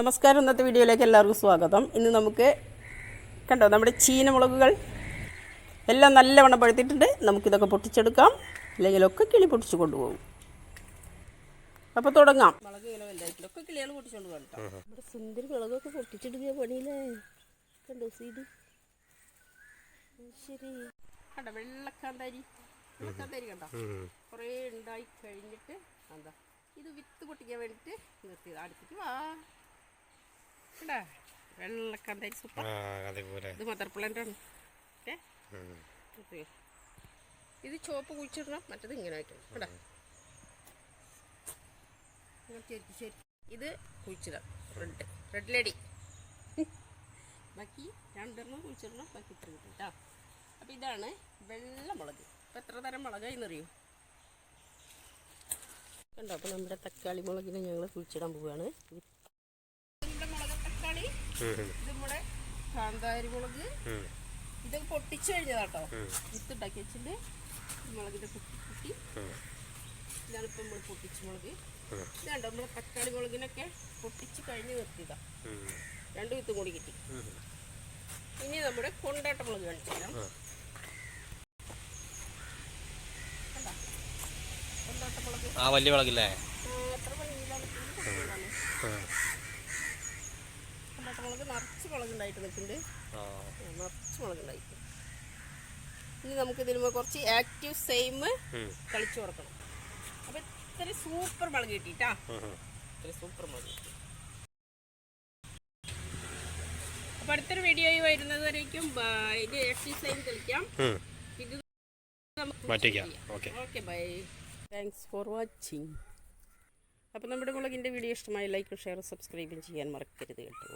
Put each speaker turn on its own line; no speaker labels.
നമസ്കാരം. ഇന്നത്തെ വീഡിയോയിലേക്ക് എല്ലാവർക്കും സ്വാഗതം. ഇന്ന് നമുക്ക് കണ്ടോ നമ്മുടെ ചീനമുളകുകൾ എല്ലാം നല്ലവണ്ണം പഴുത്തിട്ടുണ്ട്. നമുക്കിതൊക്കെ പൊട്ടിച്ചെടുക്കാം, ഇല്ലെങ്കിലൊക്കെ കിളി പൊട്ടിച്ചു കൊണ്ടുപോകും. അപ്പോൾ തുടങ്ങാം. മുളക് കിലോ എല്ലാത്തിലൊക്കെ കിളികൾ പൊട്ടിച്ചുകൊണ്ട് പോകാം കേട്ടോ. നമ്മുടെ സുന്ദരി മുളകൊക്കെ പൊട്ടിച്ചെടുക്കുക പണിയില്ലേ. കണ്ടോ സീഡ്, ശരി കണ്ടോ വെള്ളക്കാന്താരി കണ്ടോ കുറേ ഉണ്ടായി കഴിഞ്ഞിട്ട് എന്താ ഇത് വിത്ത് പൊട്ടിക്കാൻ വേണ്ടിയിട്ട് നിർത്തിയത്. അടുത്തിട്ട് വാ കണ്ടാ വെള്ളക്കാന്താരി സൂപ്പർ. ഇത് മദർ പ്ലാന്റ് ആണ്. ഓക്കെ, ഇത് ചുവപ്പ് കുഴിച്ചിടണം, മറ്റത് ഇങ്ങനെ ആയിട്ടാണ് കേട്ടാ. ശരി, ഇത് കുഴിച്ചിടാം. Red lady. ബാക്കി രണ്ടെണ്ണം കുഴിച്ചിടണം, ബാക്കി ഇത്ര കിട്ടും കേട്ടോ. അപ്പം ഇതാണ് വെള്ളമുളക്. ഇപ്പം എത്ര തരം മുളകായിന്നറിയോ കണ്ടോ. അപ്പോൾ നമ്മുടെ തക്കാളി മുളകിനെ ഞങ്ങൾ കുഴിച്ചിടാൻ പോവുകയാണ്. നമ്മുടെ മുളക് തക്കാളി, ഇത് നമ്മുടെ കാന്താരി മുളക്. ഇതൊക്കെ പൊട്ടിച്ച് കഴിഞ്ഞതാട്ടോ. വിത്ത് ഉണ്ടാക്കി വെച്ചിട്ട് മുളകിൻ്റെ കുട്ടി ഇതാണ് ഇപ്പം നമ്മൾ പൊട്ടിച്ച മുളക്. ഇതാണ്ടോ നമ്മുടെ തക്കാളി മുളകിനൊക്കെ പൊട്ടിച്ച് കഴിഞ്ഞ് നിർത്തിയതാണ്. രണ്ട് വിത്തും കൂടി കിട്ടി. ഇനി നമ്മുടെ കൊണ്ടാട്ട മുളക് കാണിച്ചു തരാം.
വലിയ മുളകില്ലേ?
എത്ര കൊണ്ടാട്ട മുളക് നിറച്ച് മുളകുണ്ടായിട്ട് നിൽക്കുന്നുണ്ട്. നിറച്ച് മുളകുണ്ടായിട്ട്. ഇനി നമുക്ക് ഇതിന് കുറച്ച് ആക്റ്റീവ് സെയിം കളിച്ചു കൊടുക്കണം. അപ്പൊ ഇത്ര സൂപ്പർ മുളക് കിട്ടിട്ടാ. ഇത്ര സൂപ്പർ മുളക് കിട്ടി. അപ്പൊ അടുത്തൊരു വീഡിയോ വരുന്നത് വരേക്കും ഇത് ആക്റ്റീവ് സെയിം കളിക്കാം. ഇത് okay bye. Thanks for watching. അപ്പോൾ നമ്മുടെ മുളകിൻ്റെ വീഡിയോ ഇഷ്ടമായി ലൈക്കും ഷെയറും സബ്സ്ക്രൈബും ചെയ്യാൻ മറക്കരുത് കേട്ടോ.